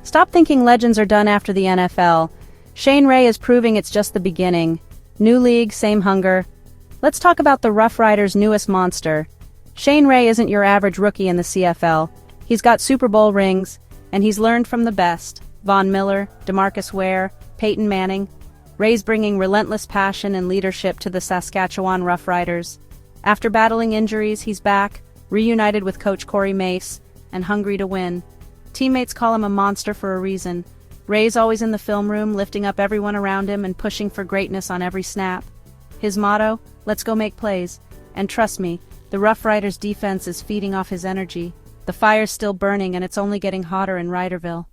Stop thinking legends are done after the NFL. Shane Ray is proving it's just the beginning. New league, same hunger. Let's talk about the Roughriders' newest monster. Shane Ray isn't your average rookie in the CFL. He's got Super Bowl rings, and he's learned from the best. Von Miller, DeMarcus Ware, Peyton Manning. Ray's bringing relentless passion and leadership to the Saskatchewan Roughriders. After battling injuries, he's back, reunited with Coach Corey Mace, and hungry to win. Teammates call him a monster for a reason. Ray's always in the film room, lifting up everyone around him and pushing for greatness on every snap. His motto, let's go make plays. And trust me, the Roughriders defense is feeding off his energy. The fire's still burning and it's only getting hotter in Riderville.